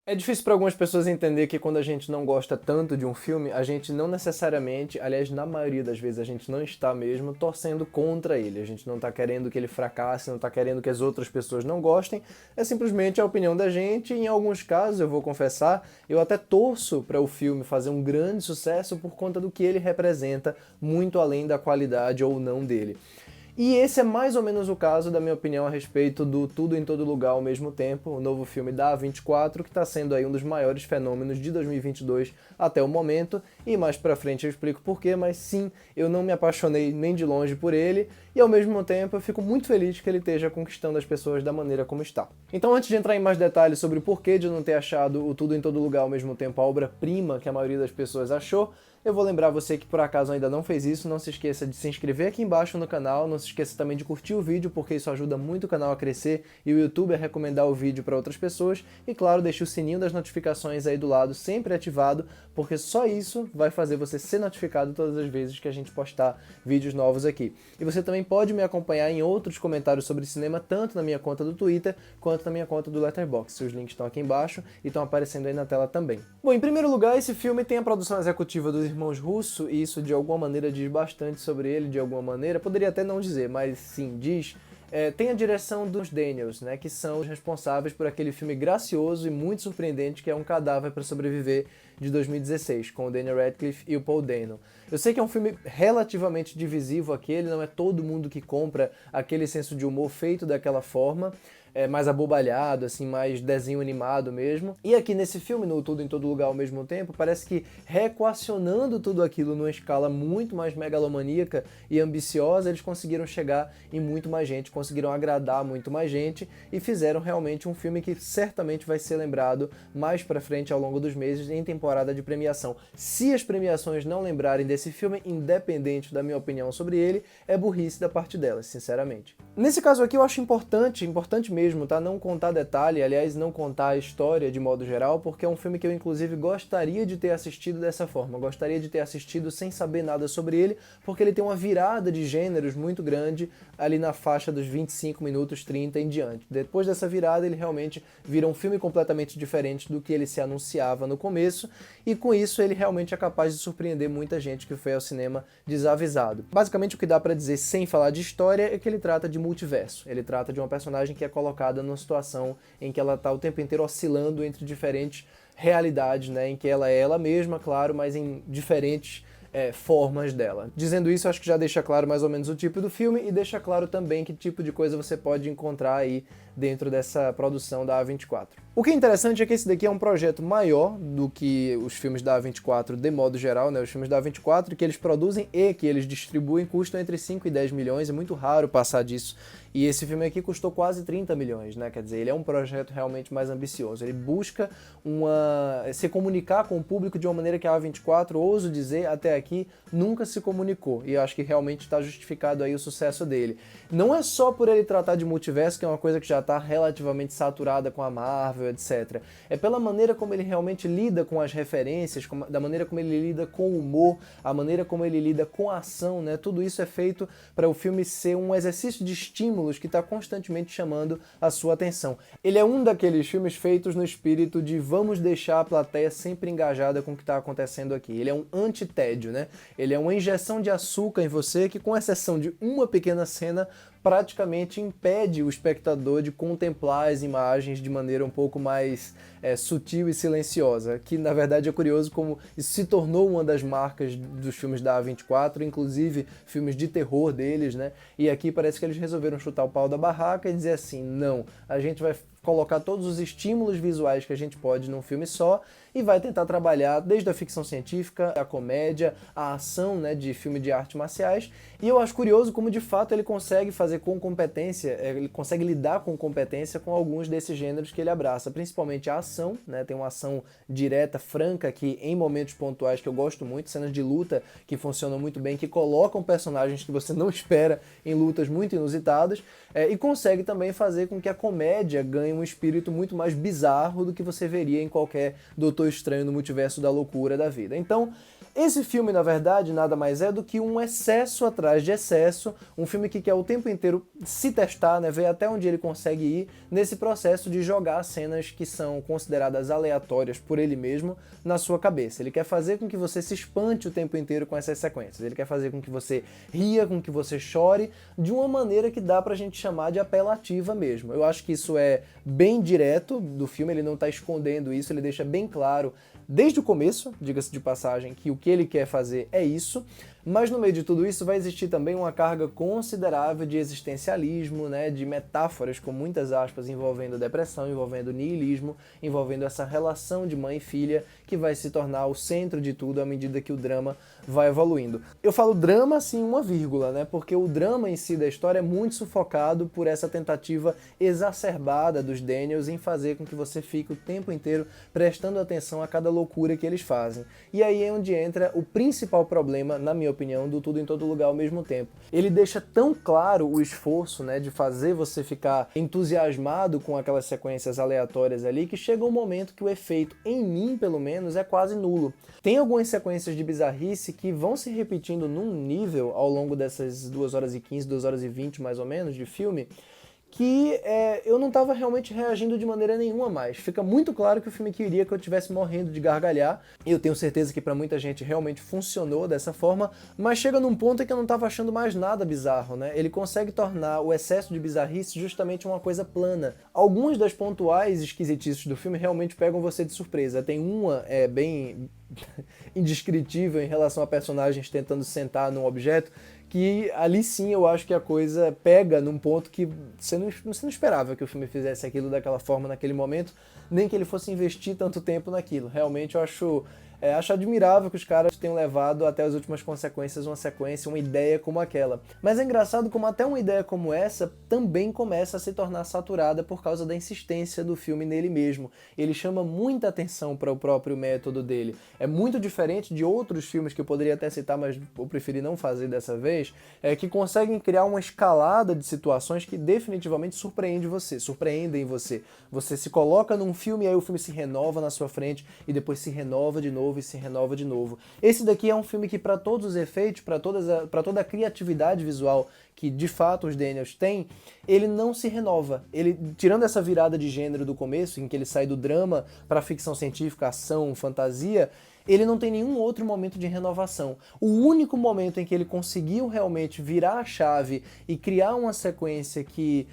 É difícil para algumas pessoas entender que quando a gente não gosta tanto de um filme, a gente não necessariamente, aliás, na maioria das vezes a gente não está mesmo torcendo contra ele. A gente não está querendo que ele fracasse, não está querendo que as outras pessoas não gostem. É simplesmente a opinião da gente e em alguns casos, eu vou confessar, eu até torço para o filme fazer um grande sucesso por conta do que ele representa, muito além da qualidade ou não dele. E esse é mais ou menos o caso da minha opinião a respeito do Tudo em Todo Lugar ao Mesmo Tempo, o novo filme da A24, que está sendo aí um dos maiores fenômenos de 2022 até o momento, e mais pra frente eu explico porquê, mas sim, eu não me apaixonei nem de longe por ele, e ao mesmo tempo eu fico muito feliz que ele esteja conquistando as pessoas da maneira como está. Então, antes de entrar em mais detalhes sobre o porquê de eu não ter achado o Tudo em Todo Lugar ao Mesmo Tempo a obra-prima que a maioria das pessoas achou, eu vou lembrar você que por acaso ainda não fez isso, não se esqueça de se inscrever aqui embaixo no canal, não se esqueça também de curtir o vídeo, porque isso ajuda muito o canal a crescer e o YouTube a recomendar o vídeo para outras pessoas. E claro, deixe o sininho das notificações aí do lado sempre ativado, porque só isso vai fazer você ser notificado todas as vezes que a gente postar vídeos novos aqui. E você também pode me acompanhar em outros comentários sobre cinema, tanto na minha conta do Twitter, quanto na minha conta do Letterboxd. Os links estão aqui embaixo e estão aparecendo aí na tela também. Bom, em primeiro lugar, esse filme tem a produção executiva dos irmãos Russo, e isso de alguma maneira diz bastante sobre ele, de alguma maneira, poderia até não dizer, mas sim, diz. Tem a direção dos Daniels, né, que são os responsáveis por aquele filme gracioso e muito surpreendente que é Um Cadáver para Sobreviver, de 2016, com o Daniel Radcliffe e o Paul Dano. Eu sei que é um filme relativamente divisivo aquele, não é todo mundo que compra aquele senso de humor feito daquela forma, mais abobalhado, assim, mais desenho animado mesmo. E aqui nesse filme, no Tudo em Todo Lugar ao Mesmo Tempo, parece que reequacionando tudo aquilo numa escala muito mais megalomaníaca e ambiciosa, eles conseguiram chegar em muito mais gente, conseguiram agradar muito mais gente e fizeram realmente um filme que certamente vai ser lembrado mais pra frente ao longo dos meses em temporada de premiação. Se as premiações não lembrarem desse filme, independente da minha opinião sobre ele, é burrice da parte delas, sinceramente. Nesse caso aqui eu acho importante mesmo, tá? Não contar detalhe, aliás, não contar a história de modo geral, porque é um filme que eu inclusive gostaria de ter assistido dessa forma. Gostaria de ter assistido sem saber nada sobre ele, porque ele tem uma virada de gêneros muito grande ali na faixa dos 25 minutos, 30 em diante. Depois dessa virada, ele realmente vira um filme completamente diferente do que ele se anunciava no começo, e com isso ele realmente é capaz de surpreender muita gente que foi ao cinema desavisado. Basicamente o que dá pra dizer sem falar de história é que ele trata de multiverso. Ele trata de uma personagem que é colocada numa situação em que ela está o tempo inteiro oscilando entre diferentes realidades, né, em que ela é ela mesma, claro, mas em diferentes formas dela. Dizendo isso, acho que já deixa claro mais ou menos o tipo do filme e deixa claro também que tipo de coisa você pode encontrar aí dentro dessa produção da A24. O que é interessante é que esse daqui é um projeto maior do que os filmes da A24 de modo geral, né? Os filmes da A24 que eles produzem e que eles distribuem custam entre 5 e 10 milhões, é muito raro passar disso. E esse filme aqui custou quase 30 milhões, né? Quer dizer, ele é um projeto realmente mais ambicioso. Ele busca se comunicar com o público de uma maneira que a A24, ouso dizer, até aqui, nunca se comunicou. E eu acho que realmente está justificado aí o sucesso dele. Não é só por ele tratar de multiverso, que é uma coisa que já está relativamente saturada com a Marvel, etc. É pela maneira como ele realmente lida com as referências, da maneira como ele lida com o humor, a maneira como ele lida com a ação, né? Tudo isso é feito para o filme ser um exercício de estímulos que está constantemente chamando a sua atenção. Ele é um daqueles filmes feitos no espírito de vamos deixar a plateia sempre engajada com o que está acontecendo aqui. Ele é um anti-tédio, né? Ele é uma injeção de açúcar em você que, com exceção de uma pequena cena, praticamente impede o espectador de contemplar as imagens de maneira um pouco mais sutil e silenciosa, que na verdade é curioso como isso se tornou uma das marcas dos filmes da A24, inclusive filmes de terror deles, né? E aqui parece que eles resolveram chutar o pau da barraca e dizer assim, não, a gente vai colocar todos os estímulos visuais que a gente pode num filme só e vai tentar trabalhar desde a ficção científica, a comédia, a ação, né, de filme de artes marciais. E eu acho curioso como de fato ele consegue fazer com competência, ele consegue lidar com competência com alguns desses gêneros que ele abraça, principalmente a ação, né, tem uma ação direta, franca, que em momentos pontuais que eu gosto muito, cenas de luta que funcionam muito bem, que colocam personagens que você não espera em lutas muito inusitadas, e consegue também fazer com que a comédia ganhe um espírito muito mais bizarro do que você veria em qualquer Doutor Estranho no Multiverso da Loucura da vida. Então, esse filme, na verdade, nada mais é do que um excesso atrás de excesso, um filme que quer o tempo inteiro se testar, né, ver até onde ele consegue ir nesse processo de jogar cenas que são consideradas aleatórias por ele mesmo na sua cabeça. Ele quer fazer com que você se espante o tempo inteiro com essas sequências, ele quer fazer com que você ria, com que você chore, de uma maneira que dá pra gente chamar de apelativa mesmo. Eu acho que isso é bem direto do filme, ele não tá escondendo isso, ele deixa bem claro desde o começo, diga-se de passagem, que o que ele quer fazer é isso, mas no meio de tudo isso vai existir também uma carga considerável de existencialismo, né, de metáforas com muitas aspas envolvendo depressão, envolvendo niilismo, envolvendo essa relação de mãe e filha que vai se tornar o centro de tudo à medida que o drama vai evoluindo. Eu falo drama assim uma vírgula, né, porque o drama em si da história é muito sufocado por essa tentativa exacerbada dos Daniels em fazer com que você fique o tempo inteiro prestando atenção a cada loucura que eles fazem. E aí é onde entra o principal problema, na minha opinião, do Tudo em Todo Lugar ao mesmo tempo. Ele deixa tão claro o esforço, né, de fazer você ficar entusiasmado com aquelas sequências aleatórias ali, que chega um momento que o efeito, em mim pelo menos, é quase nulo. Tem algumas sequências de bizarrice que vão se repetindo num nível ao longo dessas 2 horas e 15, 2 horas e 20 mais ou menos de filme, que eu não estava realmente reagindo de maneira nenhuma mais. Fica muito claro que o filme queria que eu estivesse morrendo de gargalhar, e eu tenho certeza que para muita gente realmente funcionou dessa forma, mas chega num ponto em que eu não estava achando mais nada bizarro, né? Ele consegue tornar o excesso de bizarrice justamente uma coisa plana. Algumas das pontuais esquisitices do filme realmente pegam você de surpresa. Tem uma bem indescritível em relação a personagens tentando sentar num objeto, que ali sim eu acho que a coisa pega num ponto que você não esperava que o filme fizesse aquilo daquela forma naquele momento, nem que ele fosse investir tanto tempo naquilo. Realmente eu acho admirável que os caras tenham levado até as últimas consequências uma sequência, uma ideia como aquela. Mas é engraçado como até uma ideia como essa também começa a se tornar saturada por causa da insistência do filme nele mesmo. Ele chama muita atenção para o próprio método dele. É muito diferente de outros filmes que eu poderia até citar, mas eu preferi não fazer dessa vez, que conseguem criar uma escalada de situações que definitivamente surpreendem você. Você se coloca num filme e aí o filme se renova na sua frente e depois se renova de novo e se renova de novo. Esse daqui é um filme que, para todos os efeitos, para toda a criatividade visual que de fato os Daniels têm, ele não se renova. Ele, tirando essa virada de gênero do começo, em que ele sai do drama para ficção científica, ação, fantasia, ele não tem nenhum outro momento de renovação. O único momento em que ele conseguiu realmente virar a chave e criar uma sequência que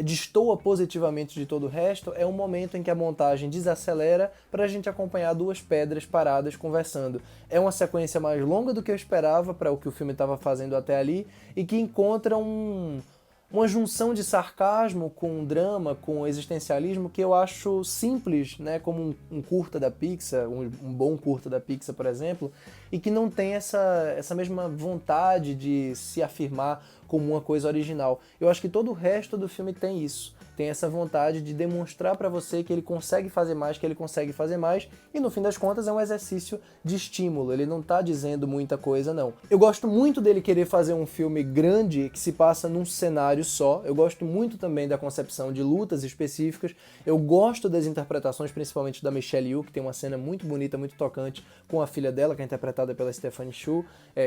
destoa positivamente de todo o resto é um momento em que a montagem desacelera para a gente acompanhar 2 pedras paradas conversando. É uma sequência mais longa do que eu esperava para o que o filme estava fazendo até ali e que encontra uma junção de sarcasmo com drama, com existencialismo que eu acho simples, né, como um curta da Pixar, um bom curta da Pixar, por exemplo, e que não tem essa mesma vontade de se afirmar como uma coisa original. Eu acho que todo o resto do filme tem isso. Tem essa vontade de demonstrar pra você que ele consegue fazer mais, e no fim das contas é um exercício de estímulo, ele não tá dizendo muita coisa não. Eu gosto muito dele querer fazer um filme grande que se passa num cenário só, eu gosto muito também da concepção de lutas específicas, eu gosto das interpretações, principalmente da Michelle Yeoh, que tem uma cena muito bonita, muito tocante com a filha dela, que é interpretada pela Stephanie Hsu,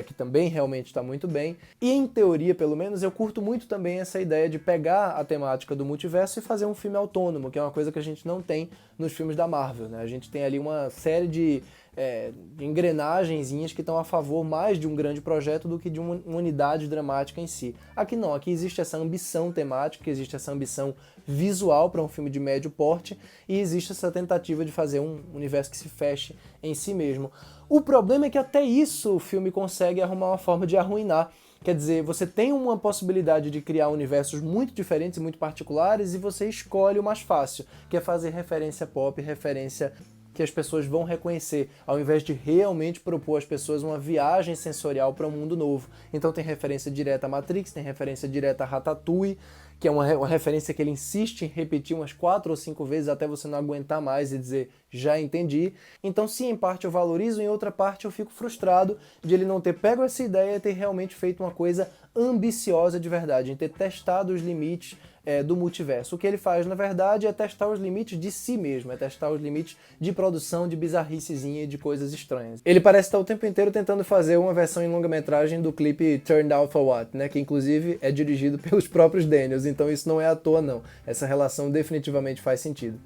que também realmente está muito bem, e em teoria, pelo menos, eu curto muito também essa ideia de pegar a temática do multiverso e fazer um filme autônomo, que é uma coisa que a gente não tem nos filmes da Marvel, né? A gente tem ali uma série de engrenagenzinhas que estão a favor mais de um grande projeto do que de uma unidade dramática em si. Aqui não, aqui existe essa ambição temática, existe essa ambição visual para um filme de médio porte e existe essa tentativa de fazer um universo que se feche em si mesmo. O problema é que até isso o filme consegue arrumar uma forma de arruinar. Quer dizer, você tem uma possibilidade de criar universos muito diferentes e muito particulares e você escolhe o mais fácil, que é fazer referência pop, referência que as pessoas vão reconhecer, ao invés de realmente propor às pessoas uma viagem sensorial para um mundo novo. Então tem referência direta a Matrix, tem referência direta a Ratatouille, que é uma referência que ele insiste em repetir umas 4 ou 5 vezes até você não aguentar mais e dizer, já entendi. Então sim, em parte eu valorizo, em outra parte eu fico frustrado de ele não ter pego essa ideia e ter realmente feito uma coisa ambiciosa de verdade, em ter testado os limites do multiverso. O que ele faz, na verdade, é testar os limites de si mesmo, é testar os limites de produção, de bizarricezinha e de coisas estranhas. Ele parece estar o tempo inteiro tentando fazer uma versão em longa-metragem do clipe Turned Out for What, né, que inclusive é dirigido pelos próprios Daniels, então isso não é à toa não. Essa relação definitivamente faz sentido.